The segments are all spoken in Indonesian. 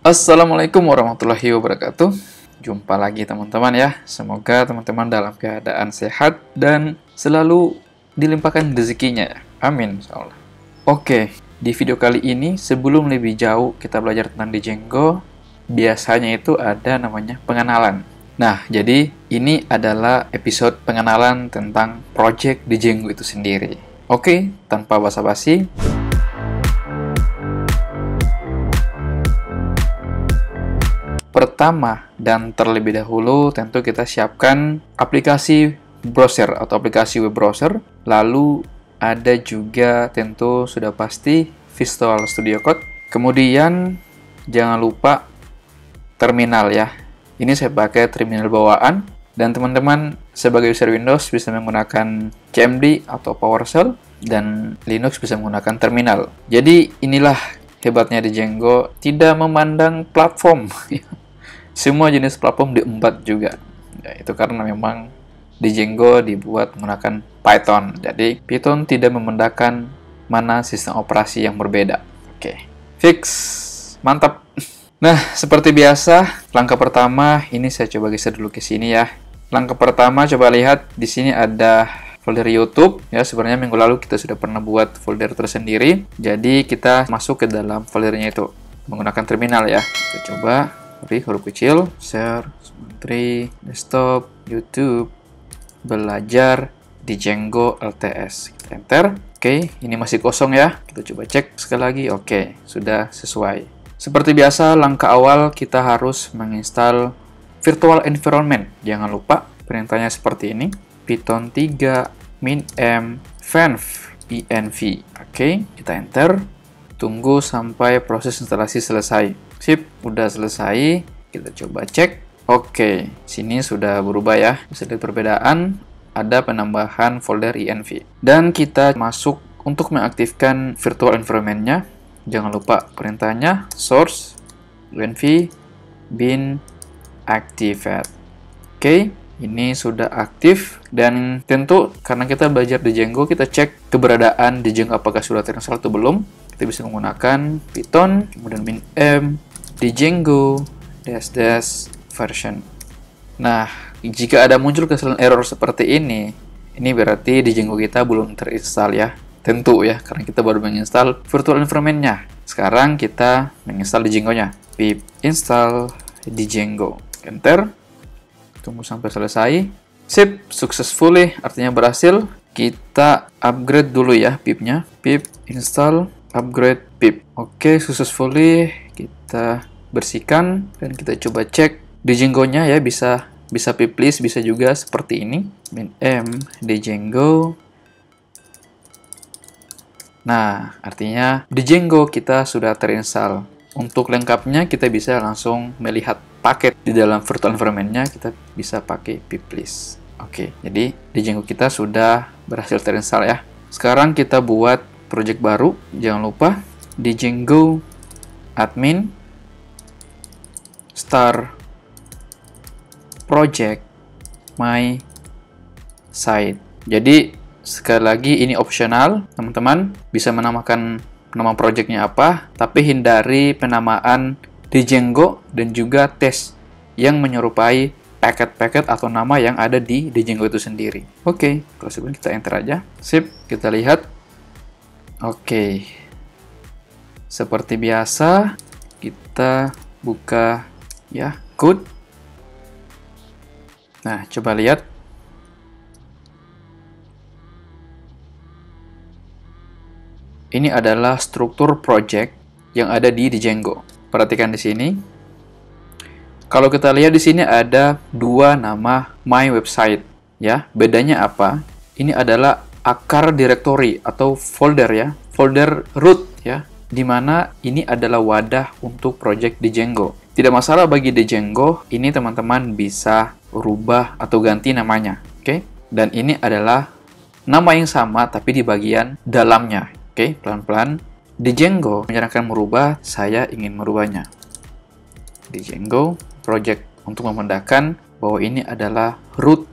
Assalamualaikum warahmatullahi wabarakatuh. Jumpa lagi teman-teman ya. Semoga teman-teman dalam keadaan sehat dan selalu dilimpahkan rezekinya ya. Amin insyaallah. Oke, di video kali ini sebelum lebih jauh kita belajar tentang Django, biasanya itu ada namanya pengenalan. Nah, jadi ini adalah episode pengenalan tentang project Django itu sendiri. Oke, tanpa basa-basi, pertama dan terlebih dahulu tentu kita siapkan aplikasi browser atau aplikasi web browser. Lalu ada juga tentu sudah pasti Visual Studio Code. Kemudian jangan lupa terminal ya. Ini saya pakai terminal bawaan dan teman-teman sebagai user Windows bisa menggunakan CMD atau PowerShell dan Linux bisa menggunakan terminal. Jadi inilah hebatnya Django, tidak memandang platform. Semua jenis platform diembat juga. Ya, itu karena memang Django dibuat menggunakan Python. Jadi Python tidak membedakan mana sistem operasi yang berbeda. Oke, fix, mantap. Nah, seperti biasa, langkah pertama ini saya coba geser dulu ke sini ya. Langkah pertama coba lihat di sini ada folder YouTube ya. Sebenarnya minggu lalu kita sudah pernah buat folder tersendiri. Jadi kita masuk ke dalam foldernya itu menggunakan terminal ya. Kita coba huruf kecil, share, Sumantri, desktop, YouTube, belajar Django LTS. Kita enter. Oke, ini masih kosong ya. Kita coba cek sekali lagi. Oke, sudah sesuai. Seperti biasa, langkah awal kita harus menginstal virtual environment. Jangan lupa perintahnya seperti ini. Python 3 min-m venv env. Oke, kita enter. Tunggu sampai proses instalasi selesai. Sip, udah selesai. Kita coba cek. Oke, sini sudah berubah ya. Bisa lihat perbedaan. Ada penambahan folder env. Dan kita masuk untuk mengaktifkan virtual environment-nya. Jangan lupa perintahnya source env bin activate. Oke, ini sudah aktif. Dan tentu karena kita belajar Django, kita cek keberadaan Django apakah sudah terinstall atau belum. Kita bisa menggunakan Python, kemudian min-m, Django, -- version. Nah, jika ada muncul kesalahan error seperti ini berarti Django kita belum terinstall ya. Tentu ya, karena kita baru menginstal virtual environment-nya. Sekarang kita menginstal Django-nya. Pip install Django. Enter. Tunggu sampai selesai. Sip, successfully, artinya berhasil. Kita upgrade dulu ya pip-nya. Pip install upgrade pip. Oke, successfully kita bersihkan dan kita coba cek Django-nya ya, bisa pip list, bisa juga seperti ini. min-m Django. Nah, artinya Django kita sudah terinstall. Untuk lengkapnya kita bisa langsung melihat paket di dalam virtual environment-nya, kita bisa pakai pip list. Oke, jadi Django kita sudah berhasil terinstall ya. Sekarang kita buat project baru. Jangan lupa Django admin start project my site. Jadi sekali lagi ini opsional, teman-teman bisa menamakan nama projectnya apa, tapi hindari penamaan Django dan juga tes yang menyerupai paket-paket atau nama yang ada di Django itu sendiri. Oke, kalau sebelum kita enter aja. Sip, kita lihat. Oke, seperti biasa kita buka ya code. Nah, coba lihat. Ini adalah struktur project yang ada di Django. Perhatikan di sini. Kalau kita lihat di sini ada dua nama my website ya. Bedanya apa? Ini adalah akar directory atau folder ya, folder root ya, di mana ini adalah wadah untuk project Django. Tidak masalah bagi Django, ini teman-teman bisa rubah atau ganti namanya. Oke? Dan ini adalah nama yang sama tapi di bagian dalamnya. Oke, pelan-pelan. Django menyarankan merubah, saya ingin merubahnya. Django project untuk membedakan bahwa ini adalah root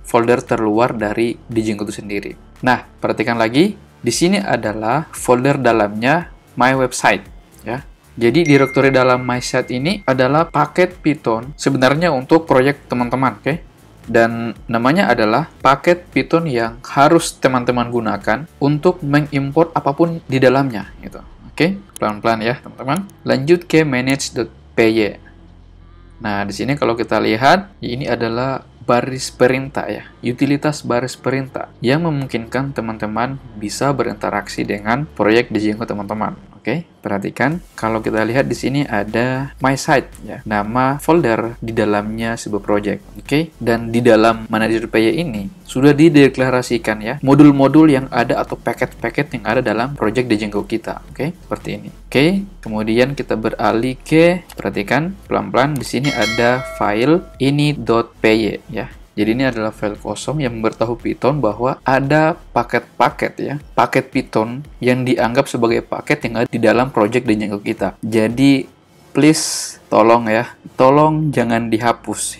folder terluar dari Django itu sendiri. Nah, perhatikan lagi, di sini adalah folder dalamnya my website ya. Jadi directory dalam MySite ini adalah paket Python sebenarnya untuk proyek teman-teman, oke? Dan namanya adalah paket Python yang harus teman-teman gunakan untuk mengimport apapun di dalamnya, gitu. Oke, pelan-pelan ya, teman-teman. Lanjut ke manage.py. Nah, di sini kalau kita lihat, ini adalah baris perintah ya, utilitas baris perintah yang memungkinkan teman-teman bisa berinteraksi dengan proyek di Django teman-teman. Oke, perhatikan kalau kita lihat di sini ada MySite ya, nama folder di dalamnya sebuah project. Oke, dan di dalam manager.py ini sudah dideklarasikan ya modul-modul yang ada atau paket-paket yang ada dalam project Django kita. Oke, seperti ini. Oke, kemudian kita beralih ke, perhatikan pelan-pelan di sini ada file ini.py ya. Jadi ini adalah file kosong yang memberitahu Python bahwa ada paket-paket ya, paket Python yang dianggap sebagai paket yang ada di dalam project Django kita. Jadi please tolong ya, tolong jangan dihapus.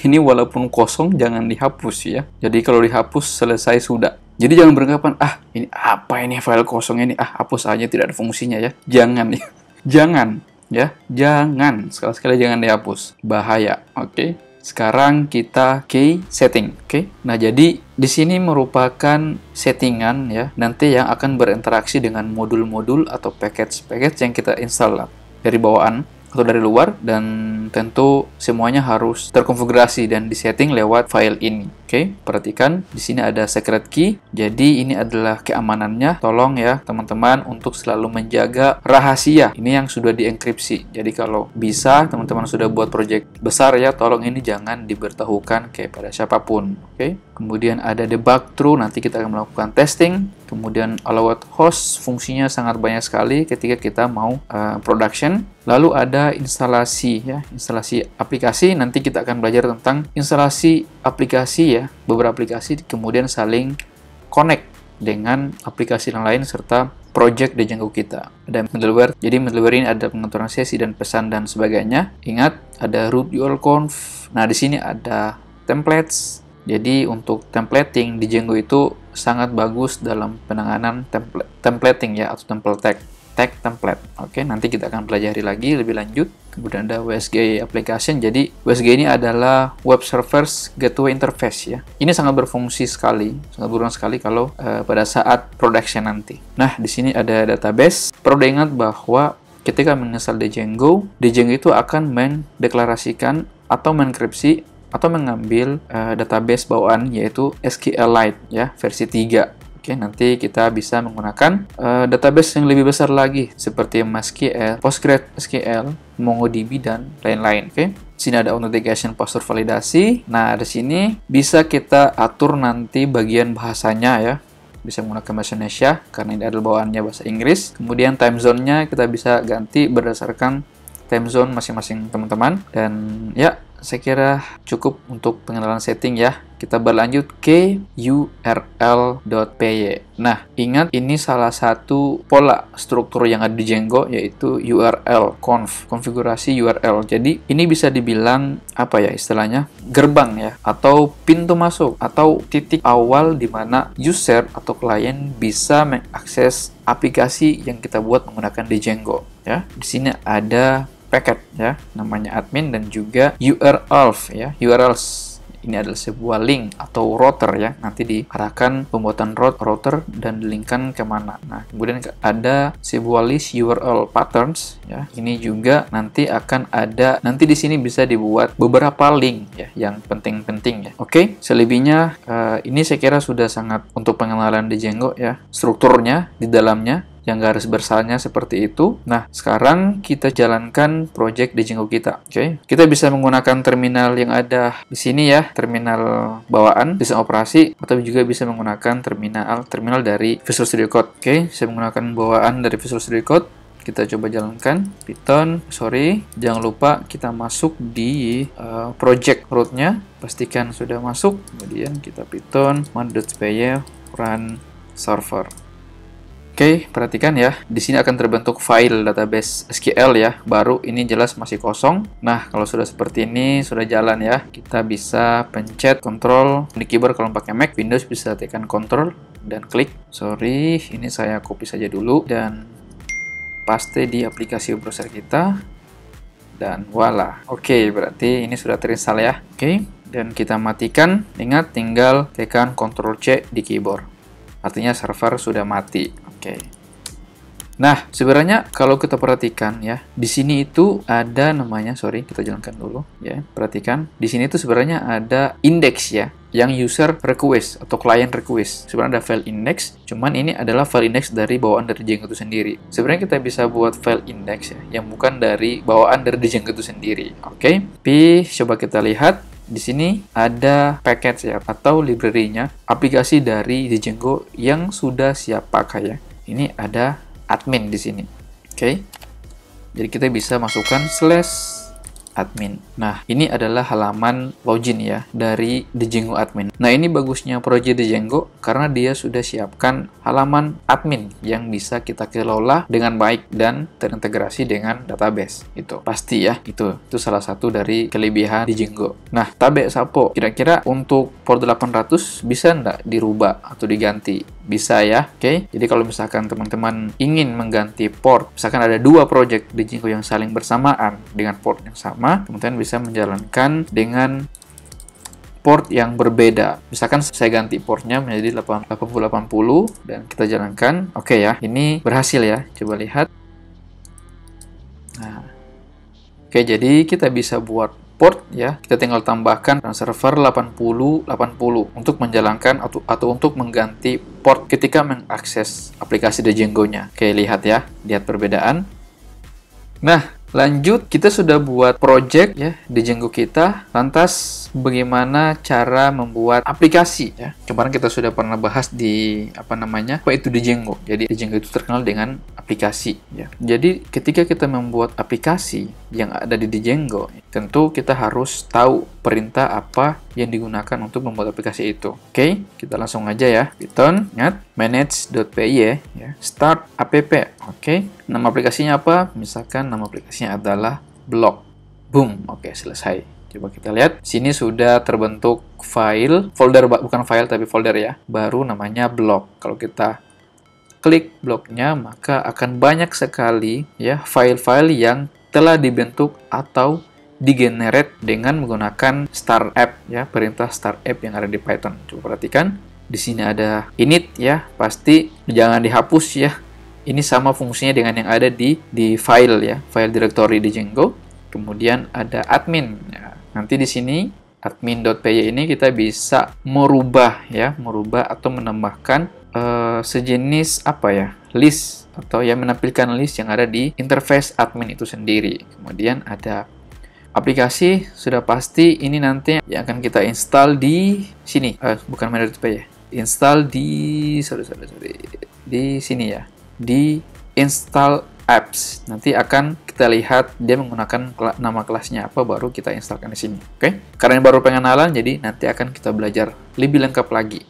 Ini walaupun kosong jangan dihapus ya. Jadi kalau dihapus selesai sudah. Jadi jangan beranggapan, ini apa ini file kosong ini, hapus aja tidak ada fungsinya ya. Jangan ya. Jangan ya, jangan. Sekali-sekali jangan dihapus. Bahaya, oke? Sekarang kita ke setting, oke? Nah, jadi di sini merupakan settingan ya, nanti yang akan berinteraksi dengan modul-modul atau package-package yang kita install dari bawaan atau dari luar, dan tentu semuanya harus terkonfigurasi dan disetting lewat file ini. Oke, perhatikan di sini ada secret key. Jadi ini adalah keamanannya. Tolong ya teman-teman untuk selalu menjaga rahasia ini yang sudah dienkripsi. Jadi kalau bisa teman-teman sudah buat project besar ya, tolong ini jangan diberitahukan kepada siapapun. Oke. Kemudian ada debug true, nanti kita akan melakukan testing. Kemudian allowed host, fungsinya sangat banyak sekali ketika kita mau production. Lalu ada instalasi ya, instalasi aplikasi. Nanti kita akan belajar tentang instalasi aplikasi ya, beberapa aplikasi kemudian saling connect dengan aplikasi yang lain serta project Django kita. Ada middleware, jadi middleware ini ada pengaturan sesi dan pesan dan sebagainya. Ingat ada root url-conf. Nah, di sini ada templates. Jadi untuk templating di Django itu sangat bagus dalam penanganan templating ya, atau tag template. Oke, nanti kita akan pelajari lagi lebih lanjut. Kemudian ada WSGI application. Jadi WSGI ini adalah web servers gateway interface ya. Ini sangat berfungsi sekali, sangat berguna sekali kalau pada saat production nanti. Nah, di sini ada database. Perlu diingat bahwa ketika menginstal Django itu akan mendeklarasikan atau menenkripsi atau mengambil database bawaan yaitu SQLite ya, versi 3. Oke, nanti kita bisa menggunakan database yang lebih besar lagi seperti MySQL, PostgreSQL, MongoDB dan lain-lain. Oke, sini ada authentication password validasi. Nah, di sini bisa kita atur nanti bagian bahasanya ya. Bisa menggunakan bahasa Indonesia karena ini adalah bawaannya bahasa Inggris. Kemudian time zone-nya kita bisa ganti berdasarkan time zone masing-masing teman-teman. Dan ya, saya kira cukup untuk pengenalan setting ya. Kita berlanjut ke url.py. Nah, ingat ini salah satu pola struktur yang ada di Django yaitu URL konfigurasi URL. Jadi ini bisa dibilang apa ya istilahnya? Gerbang ya, atau pintu masuk atau titik awal di mana user atau klien bisa mengakses aplikasi yang kita buat menggunakan Django ya. Di sini ada paket ya, namanya admin dan juga URLs ya. URLs ini adalah sebuah link atau router ya, nanti diarahkan pembuatan router dan dilingkan kemana. Nah, kemudian ada sebuah list URL patterns ya. Ini juga nanti akan ada, nanti di sini bisa dibuat beberapa link ya yang penting-penting ya. Oke, selebihnya ini saya kira sudah sangat untuk pengenalan di Django ya, strukturnya di dalamnya yang garis besarnya seperti itu. Nah, sekarang kita jalankan project di Django kita. Oke, kita bisa menggunakan terminal yang ada di sini ya, terminal bawaan sistem operasi, atau juga bisa menggunakan terminal dari Visual Studio Code. Oke, saya menggunakan bawaan dari Visual Studio Code. Kita coba jalankan Python. Jangan lupa kita masuk di project root-nya. Pastikan sudah masuk. Kemudian kita Python man.py run server. Oke, perhatikan ya, di sini akan terbentuk file database SQL ya, baru ini jelas masih kosong. Nah, kalau sudah seperti ini, sudah jalan ya, kita bisa pencet Ctrl di keyboard kalau pakai Mac, Windows bisa tekan Ctrl dan klik. Ini saya copy saja dulu dan paste di aplikasi web browser kita, dan voila. Oke, berarti ini sudah terinstall ya. Oke, dan kita matikan. Ingat, tinggal tekan Ctrl C di keyboard. Artinya server sudah mati. Oke. Nah, sebenarnya kalau kita perhatikan ya, di sini itu ada namanya, sorry, kita jalankan dulu ya. Perhatikan, di sini itu sebenarnya ada index ya, yang user request atau client request. Sebenarnya ada file index, cuman ini adalah file index dari bawaan dari Django itu sendiri. Sebenarnya kita bisa buat file index ya, yang bukan dari bawaan dari Django itu sendiri. Oke, tapi coba kita lihat. Di sini ada package ya, atau library-nya aplikasi dari Django yang sudah siap pakai ya. Ini ada admin di sini. Oke. Jadi kita bisa masukkan /admin. Nah, ini adalah halaman login ya dari Django admin. Nah, ini bagusnya project Django karena dia sudah siapkan halaman admin yang bisa kita kelola dengan baik dan terintegrasi dengan database. Itu pasti ya. Itu salah satu dari kelebihan Django. Nah, tabe sapo. Kira-kira untuk port 800 bisa nggak dirubah atau diganti? Bisa ya. Oke. Jadi kalau misalkan teman-teman ingin mengganti port, misalkan ada dua project Django yang saling bersamaan dengan port yang sama, teman-teman bisa menjalankan dengan port yang berbeda. Misalkan saya ganti portnya menjadi 8080 dan kita jalankan. Oke ya, ini berhasil ya. Coba lihat. Nah. Oke, jadi kita bisa buat port ya, kita tinggal tambahkan server 8080 untuk menjalankan atau untuk mengganti port ketika mengakses aplikasi Django-nya. Oke, lihat ya, lihat perbedaan. Nah, lanjut, kita sudah buat project ya di Django kita. Lantas bagaimana cara membuat aplikasi ya? Kemarin kita sudah pernah bahas di apa itu Django. Jadi Django itu terkenal dengan aplikasi ya. Jadi ketika kita membuat aplikasi yang ada di Django, tentu kita harus tahu perintah apa yang digunakan untuk membuat aplikasi itu. Oke, kita langsung aja ya. Python, ingat, manage.py ya, start app. Oke, nama aplikasinya apa? Misalkan nama aplikasinya adalah blog. Boom, oke, selesai. Coba kita lihat, sini sudah terbentuk file, folder, bukan file tapi folder ya, baru namanya blog. Kalau kita klik blognya, maka akan banyak sekali ya file-file yang telah dibentuk atau digenerate dengan menggunakan start app ya, perintah start app yang ada di Python. Coba perhatikan, di sini ada init ya, pasti jangan dihapus ya. Ini sama fungsinya dengan yang ada di file ya, file directory di Django. Kemudian ada admin ya. Nanti di sini admin.py ini kita bisa merubah atau menambahkan sejenis list atau yang menampilkan list yang ada di interface admin itu sendiri. Kemudian ada aplikasi, sudah pasti ini nanti yang akan kita install di sini, bukan manage.py, install di di sini ya, di install apps. Nanti akan kita lihat dia menggunakan nama kelasnya apa, baru kita instalkan di sini. Oke? Karena ini baru pengenalan, jadi nanti akan kita belajar lebih lengkap lagi.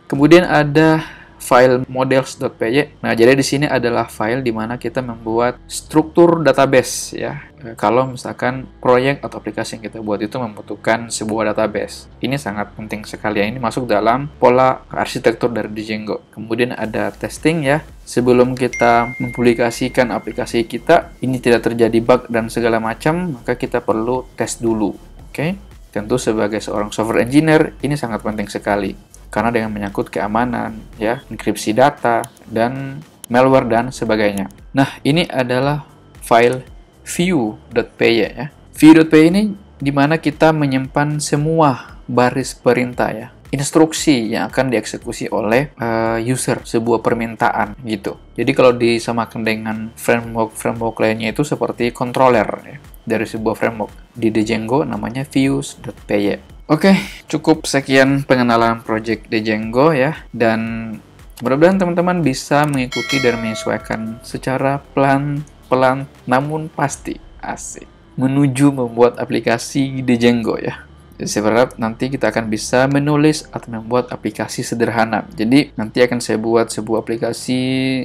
Kemudian ada file models.py. Nah, jadi di sini adalah file di mana kita membuat struktur database ya. Kalau misalkan proyek atau aplikasi yang kita buat itu membutuhkan sebuah database. Ini sangat penting sekali ya. Ini masuk dalam pola arsitektur dari Django. Kemudian ada testing ya. Sebelum kita mempublikasikan aplikasi kita, ini tidak terjadi bug dan segala macam, maka kita perlu tes dulu. Oke? Tentu sebagai seorang software engineer, ini sangat penting sekali. Karena dengan menyangkut keamanan, ya, enkripsi data, dan malware, dan sebagainya. Nah, ini adalah file view.py ya. View.py ini di mana kita menyimpan semua baris perintah ya, instruksi yang akan dieksekusi oleh user, sebuah permintaan gitu. Jadi kalau disamakan dengan framework lainnya itu seperti controller ya, dari sebuah framework. Di Django namanya views.py. Oke, cukup sekian pengenalan project Django ya, dan mudah-mudahan teman-teman bisa mengikuti dan menyesuaikan secara pelan-pelan namun pasti, asik, menuju membuat aplikasi Django ya. Jadi saya berharap nanti kita akan bisa menulis atau membuat aplikasi sederhana. Jadi nanti akan saya buat sebuah aplikasi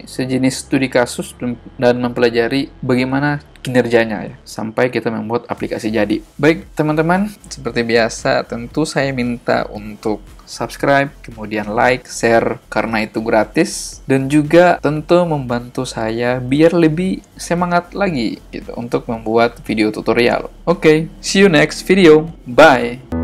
sejenis studi kasus dan mempelajari bagaimana kinerjanya ya, sampai kita membuat aplikasi jadi. Baik teman-teman, seperti biasa tentu saya minta untuk subscribe, kemudian like, share karena itu gratis, dan juga tentu membantu saya biar lebih semangat lagi gitu untuk membuat video tutorial. Oke, see you next video. Bye.